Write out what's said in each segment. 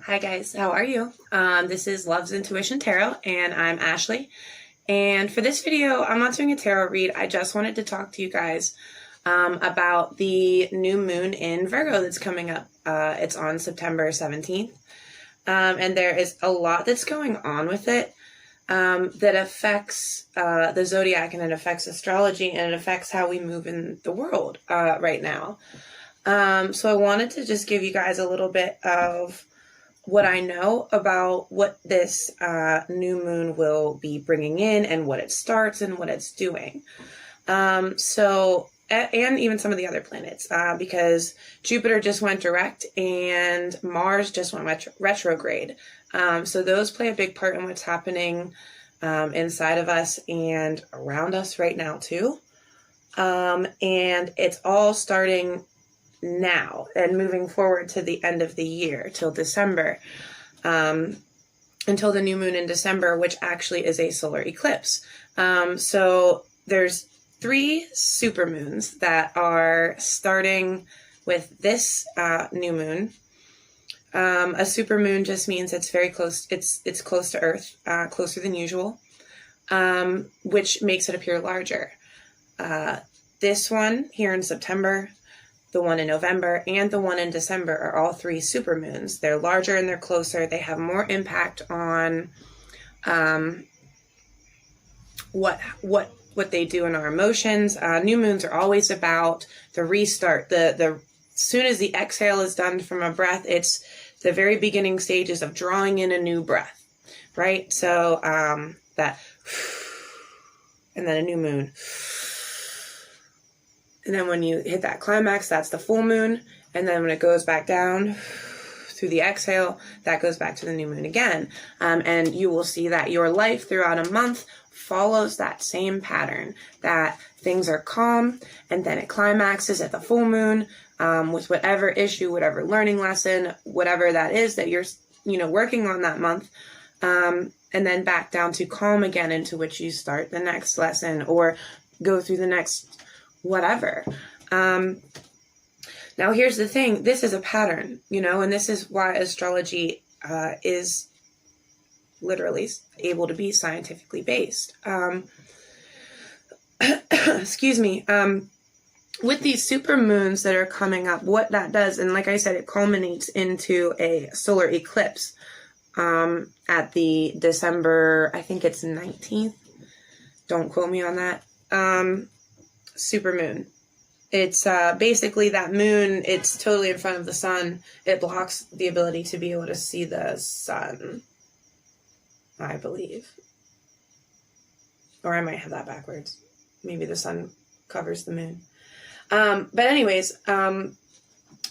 Hi guys, how are you? This is Love's Intuition Tarot, and I'm Ashley. And for this video, I'm not doing a tarot read. I just wanted to talk to you guys about the new moon in Virgo that's coming up. It's on September 17th. And there is a lot that's going on with it that affects the zodiac, and it affects astrology, and it affects how we move in the world right now. So I wanted to just give you guys a little bit of what I know about what this new moon will be bringing in and what it starts and what it's doing. And even some of the other planets, because Jupiter just went direct and Mars just went retrograde. So those play a big part in what's happening inside of us and around us right now too. And it's all starting now and moving forward to the end of the year till December, until the new moon in December, which actually is a solar eclipse. So there's 3 supermoons that are starting with this new moon. A supermoon just means it's very close. It's close to Earth, closer than usual, which makes it appear larger. This one here in September, the one in November, and the one in December are all 3 supermoons. They're larger and they're closer. They have more impact on what they do in our emotions. New moons are always about the restart. The soon as the exhale is done from a breath, it's the very beginning stages of drawing in a new breath, right? So that, and then a new moon. And then when you hit that climax, that's the full moon. And then when it goes back down through the exhale, that goes back to the new moon again. And you will see that your life throughout a month follows that same pattern, that things are calm and then it climaxes at the full moon with whatever issue, whatever learning lesson, whatever that is that you're working on that month. And then back down to calm again, into which you start the next lesson or go through the next whatever. Now here's the thing, this is a pattern, and this is why astrology is literally able to be scientifically based. Excuse me. With these super moons that are coming up, what that does, and like I said, it culminates into a solar eclipse at the December, I think it's 19th. Don't quote me on that. Super moon. It's basically that moon, it's totally in front of the sun. It blocks the ability to be able to see the sun, I believe. Or I might have that backwards. Maybe the sun covers the moon. But anyways,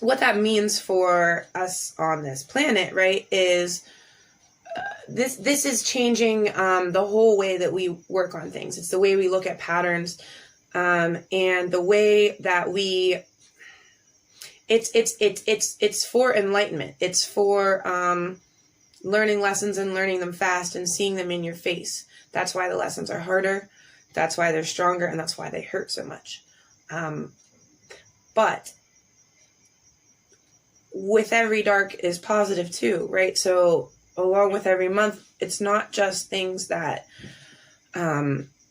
what that means for us on this planet, right, is this is changing the whole way that we work on things. It's the way we look at patterns. And the way that it's for enlightenment. It's for learning lessons and learning them fast and seeing them in your face. That's why the lessons are harder. That's why they're stronger, and that's why they hurt so much. But with every dark is positive too, right? So along with every month, it's not just things that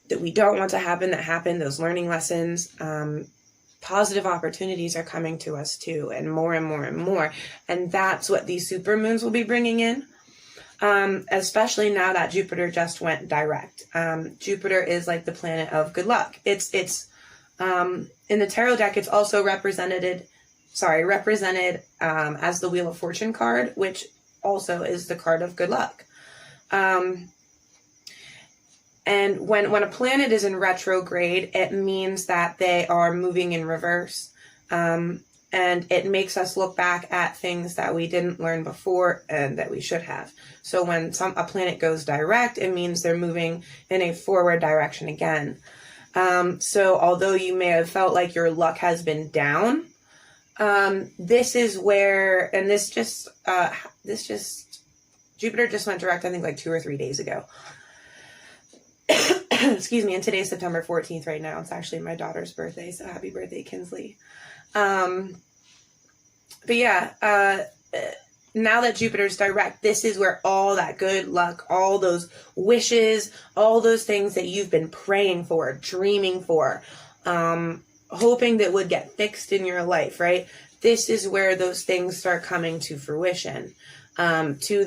that we don't want to happen, that happen, those learning lessons. Positive opportunities are coming to us too, and more and more and more. And that's what these supermoons will be bringing in, especially now that Jupiter just went direct. Jupiter is like the planet of good luck. It's in the tarot deck, it's also represented as the Wheel of Fortune card, which also is the card of good luck. And when a planet is in retrograde, it means that they are moving in reverse. And it makes us look back at things that we didn't learn before and that we should have. So when a planet goes direct, it means they're moving in a forward direction again. So although you may have felt like your luck has been down, this is where, and Jupiter just went direct, I think like 2 or 3 days ago. Excuse me, and today's September 14th right now. It's actually my daughter's birthday, so happy birthday, Kinsley. But yeah, now that Jupiter's direct, this is where all that good luck, all those wishes, all those things that you've been praying for, dreaming for, hoping that would get fixed in your life, right? This is where those things start coming to fruition, to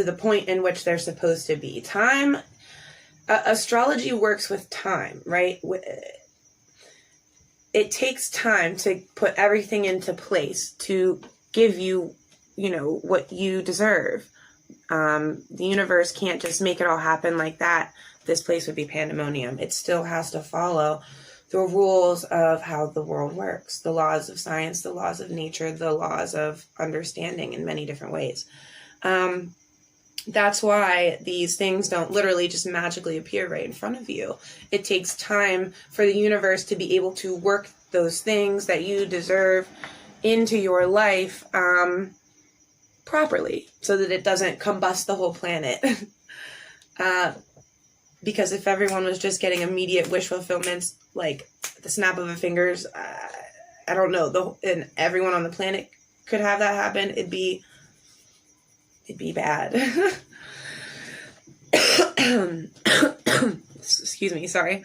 the point in which they're supposed to be. Time, astrology works with time, right? It takes time to put everything into place to give you, what you deserve. The universe can't just make it all happen like that. This place would be pandemonium. It still has to follow the rules of how the world works, the laws of science, the laws of nature, the laws of understanding in many different ways. That's why these things don't literally just magically appear right in front of you. It takes time for the universe to be able to work those things that you deserve into your life properly, so that it doesn't combust the whole planet. Because if everyone was just getting immediate wish fulfillments, like the snap of a fingers, I don't know, and everyone on the planet could have that happen, it'd be bad. Excuse me, sorry.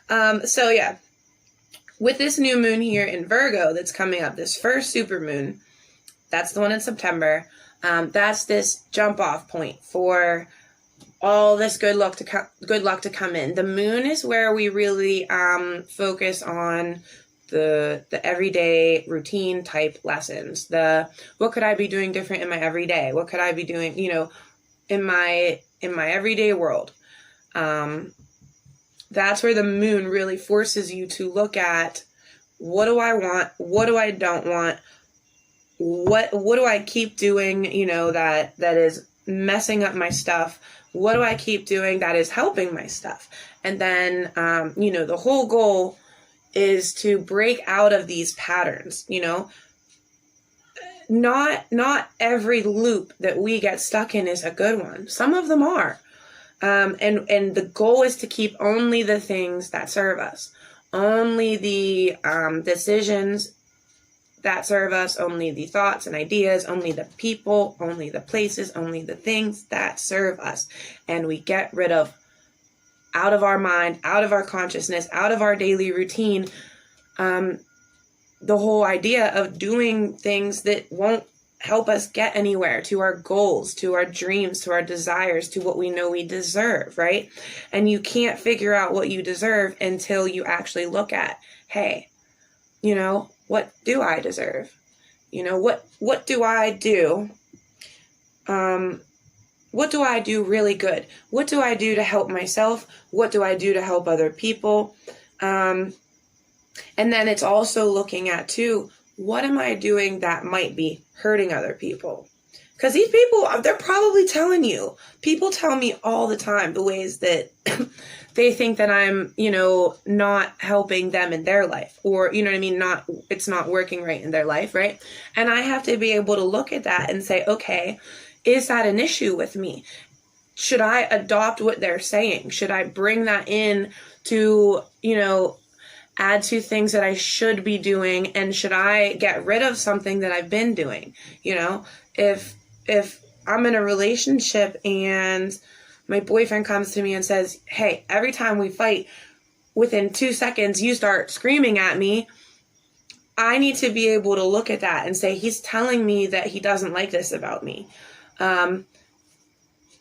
So yeah, with this new moon here in Virgo that's coming up, this first super moon, that's the one in September, that's this jump off point for all this good luck to come in. The moon is where we really focus on the everyday routine type lessons. What could I be doing different in my everyday? What could I be doing, in my everyday world? That's where the moon really forces you to look at, what do I want? What do I don't want? What do I keep doing, that is messing up my stuff? What do I keep doing that is helping my stuff? And then, the whole goal is to break out of these patterns, Not every loop that we get stuck in is a good one. Some of them are. And the goal is to keep only the things that serve us, only the decisions that serve us, only the thoughts and ideas, only the people, only the places, only the things that serve us. And we get rid of, out of our mind, out of our consciousness, out of our daily routine, the whole idea of doing things that won't help us get anywhere, to our goals, to our dreams, to our desires, to what we know we deserve, right? And you can't figure out what you deserve until you actually look at, hey, what do I deserve? What do I do? What do I do really good? What do I do to help myself? What do I do to help other people? And then it's also looking at, too, what am I doing that might be hurting other people? Because these people, they're probably telling you. People tell me all the time the ways that they think that I'm, not helping them in their life, or, it's not working right in their life, right? And I have to be able to look at that and say, okay, is that an issue with me? Should I adopt what they're saying? Should I bring that in to, add to things that I should be doing? And should I get rid of something that I've been doing? If I'm in a relationship and my boyfriend comes to me and says, hey, every time we fight, within 2 seconds, you start screaming at me, I need to be able to look at that and say, he's telling me that he doesn't like this about me.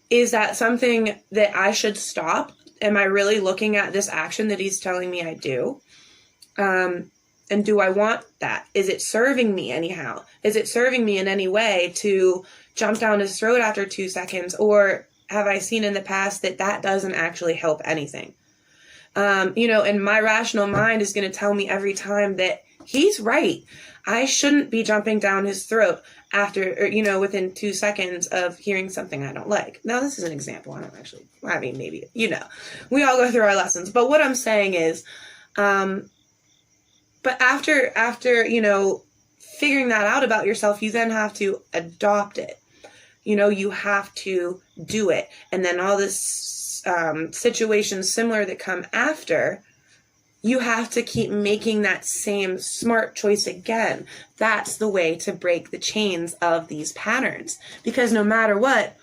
Is that something that I should stop? Am I really looking at this action that he's telling me I do? And do I want that? Is it serving me anyhow? Is it serving me in any way to jump down his throat after 2 seconds? Or have I seen in the past that doesn't actually help anything? And my rational mind is going to tell me every time that he's right. I shouldn't be jumping down his throat after, within 2 seconds of hearing something I don't like. Now, this is an example. Maybe, we all go through our lessons. But what I'm saying is, but after, figuring that out about yourself, you then have to adopt it. You have to do it. And then all this situations similar that come after, you have to keep making that same smart choice again. That's the way to break the chains of these patterns, because no matter what,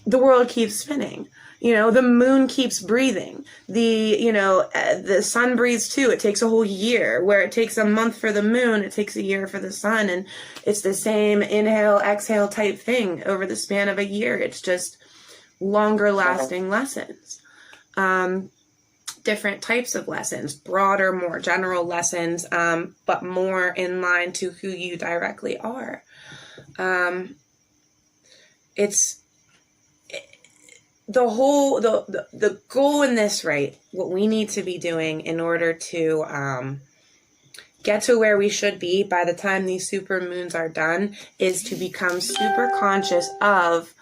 the world keeps spinning. The moon keeps breathing. The sun breathes too. It takes a whole year. Where it takes a month for the moon, it takes a year for the sun. And it's the same inhale, exhale type thing over the span of a year. It's just longer lasting lessons. Different types of lessons, broader, more general lessons, but more in line to who you directly are. The goal in this, right? What we need to be doing in order to get to where we should be by the time these super moons are done is to become super conscious of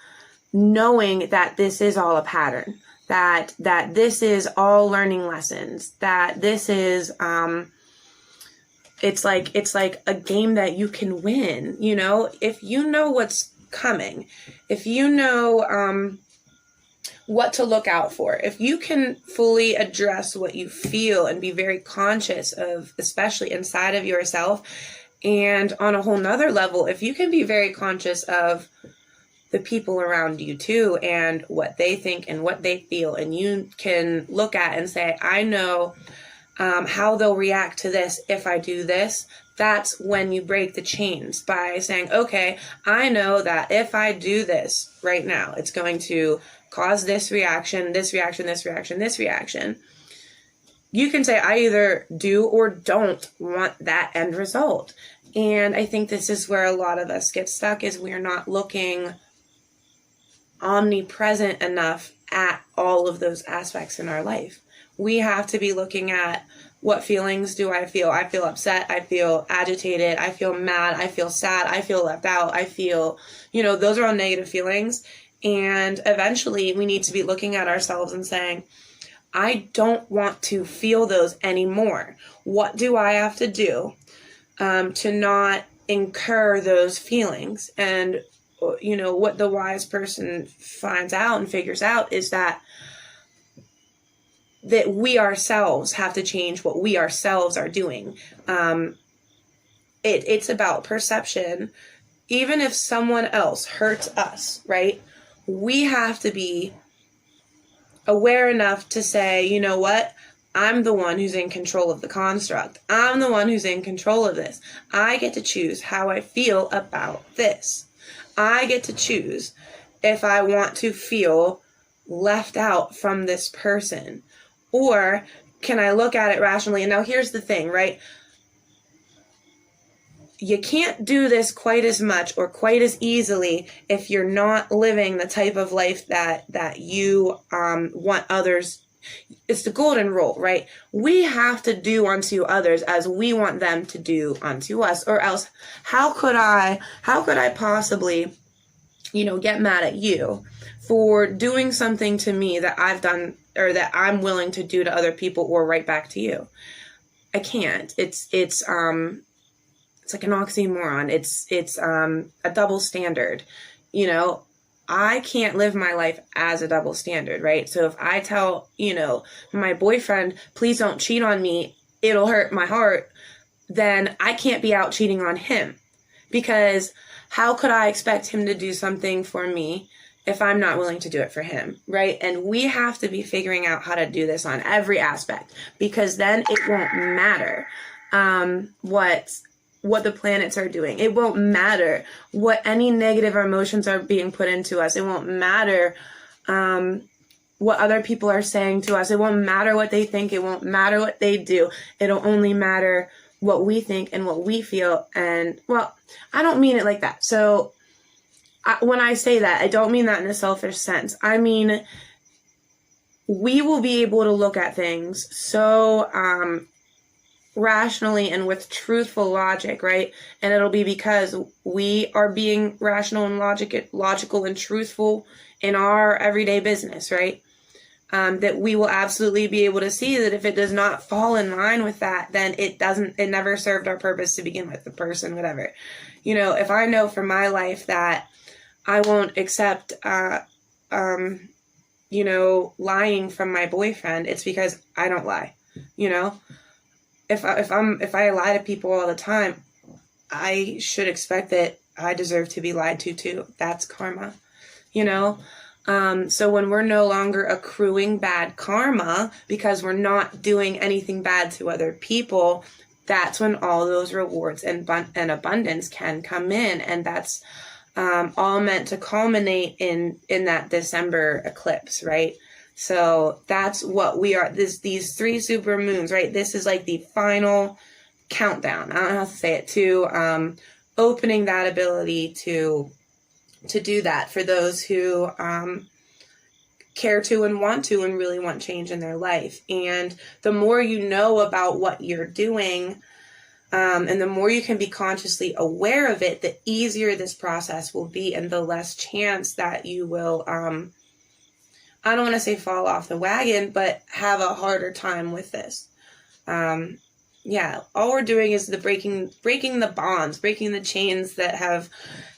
knowing that this is all a pattern, that this is all learning lessons, that this is it's like a game that you can win. If you know what's coming, if you know what to look out for, if you can fully address what you feel and be very conscious of, especially inside of yourself, and on a whole nother level, if you can be very conscious of the people around you too, and what they think and what they feel, and you can look at and say, I know how they'll react to this if I do this. That's when you break the chains by saying, okay, I know that if I do this right now, it's going to cause this reaction, this reaction, this reaction, this reaction. You can say, I either do or don't want that end result. And I think this is where a lot of us get stuck, is we're not looking omnipresent enough at all of those aspects in our life. We have to be looking at, what feelings do I feel? I feel upset. I feel agitated. I feel mad. I feel sad. I feel left out. I feel, those are all negative feelings. And eventually we need to be looking at ourselves and saying, I don't want to feel those anymore. What do I have to do to not incur those feelings? And, what the wise person finds out and figures out is that we ourselves have to change what we ourselves are doing. It's about perception. Even if someone else hurts us, right? We have to be aware enough to say, you know what? I'm the one who's in control of the construct. I'm the one who's in control of this. I get to choose how I feel about this. I get to choose if I want to feel left out from this person. Or can I look at it rationally? And now here's the thing, right? You can't do this quite as much or quite as easily if you're not living the type of life that you want others. It's the golden rule, right? We have to do unto others as we want them to do unto us, or else how could I possibly, get mad at you for doing something to me that I've done or that I'm willing to do to other people or right back to you? I can't. It's like an oxymoron. It's a double standard. I can't live my life as a double standard, right? So if I tell, my boyfriend, please don't cheat on me, it'll hurt my heart, then I can't be out cheating on him, because how could I expect him to do something for me if I'm not willing to do it for him, right? And we have to be figuring out how to do this on every aspect, because then it won't matter what the planets are doing. It won't matter what any negative emotions are being put into us. It won't matter what other people are saying to us. It won't matter what they think. It won't matter what they do. It'll only matter what we think and what we feel. And, well, I don't mean it like that. So when I say that, I don't mean that in a selfish sense. I mean, we will be able to look at things so rationally and with truthful logic, right? And it'll be because we are being rational and logical and truthful in our everyday business, right? That we will absolutely be able to see that if it does not fall in line with that, then it never served our purpose to begin with, the person, whatever. If I know for my life that I won't accept, lying from my boyfriend, it's because I don't lie, if I lie to people all the time, I should expect that I deserve to be lied to too. That's karma, you know? So when we're no longer accruing bad karma because we're not doing anything bad to other people, that's when all those rewards and abundance can come in. And that's all meant to culminate in that December eclipse, right? So that's what we are, these 3 super moons, right? This is like the final countdown. I don't know how to say it, to opening that ability to do that for those who care to and want to and really want change in their life. And the more you know about what you're doing, and the more you can be consciously aware of it, the easier this process will be, and the less chance that you will, I don't want to say fall off the wagon, but have a harder time with this. Yeah, all we're doing is breaking the bonds, breaking the chains that have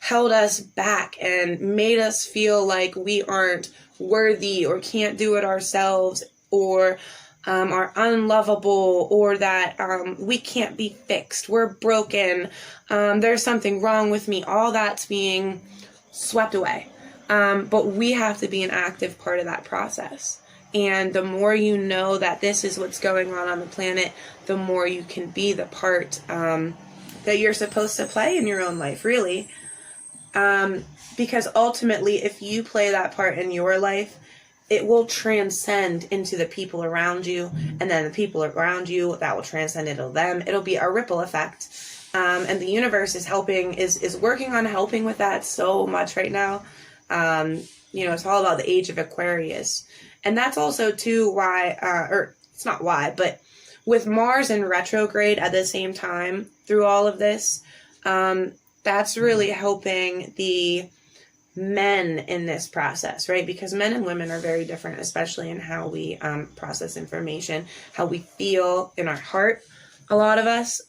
held us back and made us feel like we aren't worthy or can't do it ourselves, or are unlovable, or that we can't be fixed, we're broken, there's something wrong with me. All that's being swept away. But we have to be an active part of that process. And the more you know that this is what's going on the planet, the more you can be the part that you're supposed to play in your own life, really. Because ultimately, if you play that part in your life, it will transcend into the people around you, and then the people around you, that will transcend into them. It'll be a ripple effect. And the universe is working on helping with that so much right now. It's all about the age of Aquarius. And that's also too why, or it's not why, but with Mars in retrograde at the same time through all of this, that's really helping the men in this process, right? Because men and women are very different, especially in how we process information, how we feel in our heart, a lot of us.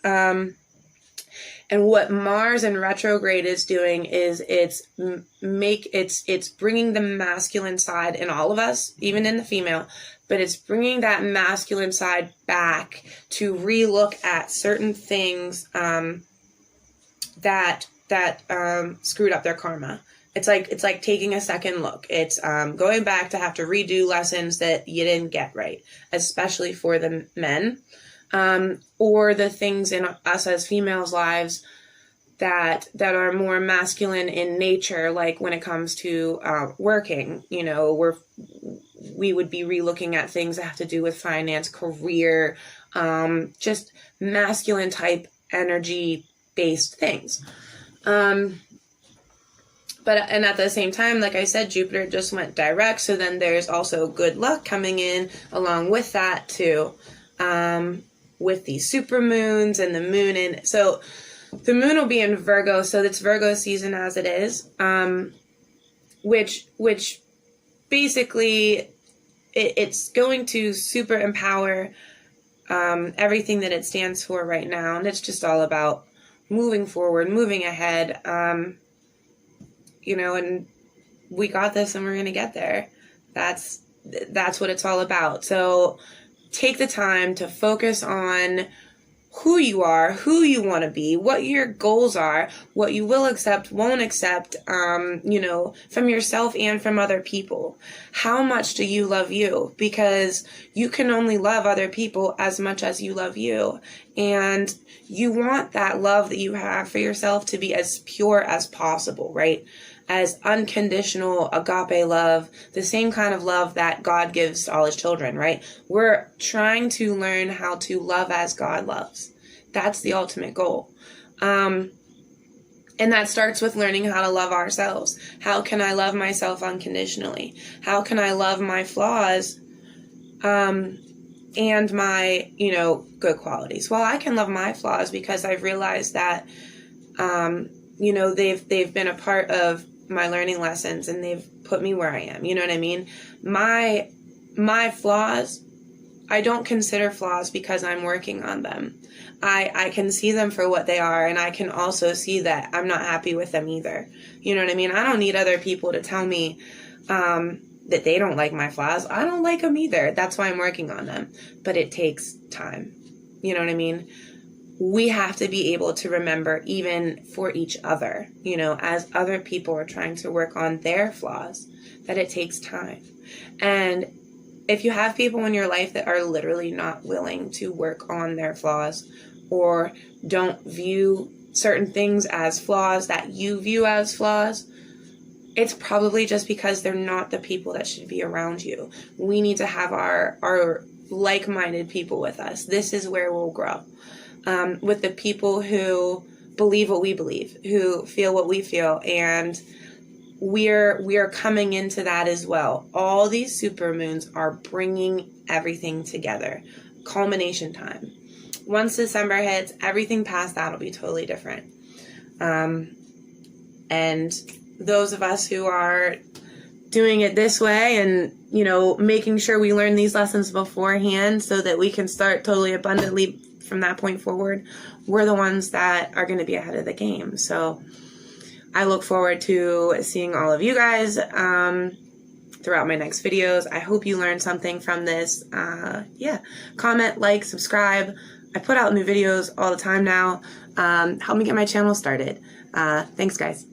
And what Mars in retrograde is doing is it's bringing the masculine side in all of us, even in the female, but it's bringing that masculine side back to relook at certain things that screwed up their karma. It's like taking a second look. It's going back to have to redo lessons that you didn't get right, especially for the men. Or the things in us as females' lives that are more masculine in nature, like when it comes to working, we would be relooking at things that have to do with finance, career, just masculine type energy based things. And at the same time, like I said, Jupiter just went direct, so then there's also good luck coming in along with that too. With these super moons and the moon in. So the moon will be in Virgo, so it's Virgo season as it is, which basically it's going to super empower everything that it stands for right now. And it's just all about moving forward, moving ahead, and we got this and we're going to get there. That's what it's all about. So take the time to focus on who you are, who you want to be, what your goals are, what you will accept, won't accept, from yourself and from other people. How much do you love you? Because you can only love other people as much as you love you. And you want that love that you have for yourself to be as pure as possible, right? As unconditional agape love, the same kind of love that God gives to all his children, right? We're trying to learn how to love as God loves. That's the ultimate goal. And that starts with learning how to love ourselves. How can I love myself unconditionally? How can I love my flaws and my, good qualities? Well, I can love my flaws because I've realized that, they've been a part of my learning lessons and they've put me where I am. You know what I mean? My flaws, I don't consider flaws because I'm working on them. I can see them for what they are, and I can also see that I'm not happy with them either. You know what I mean? I don't need other people to tell me that they don't like my flaws. I don't like them either. That's why I'm working on them. But it takes time. You know what I mean? We have to be able to remember, even for each other, you know, as other people are trying to work on their flaws, that it takes time. And if you have people in your life that are literally not willing to work on their flaws, or don't view certain things as flaws that you view as flaws, it's probably just because they're not the people that should be around you. We need to have our like-minded people with us. This is where we'll grow. With the people who believe what we believe, who feel what we feel, and we are coming into that as well. All these supermoons are bringing everything together. Culmination time. Once December hits, everything past that will be totally different. And those of us who are doing it this way and, you know, making sure we learn these lessons beforehand so that we can start totally abundantly from that point forward, we're the ones that are going to be ahead of the game. So I look forward to seeing all of you guys throughout my next videos. I hope you learned something from this. Yeah, comment, like, subscribe. I put out new videos all the time now. Help me get my channel started. Thanks, guys.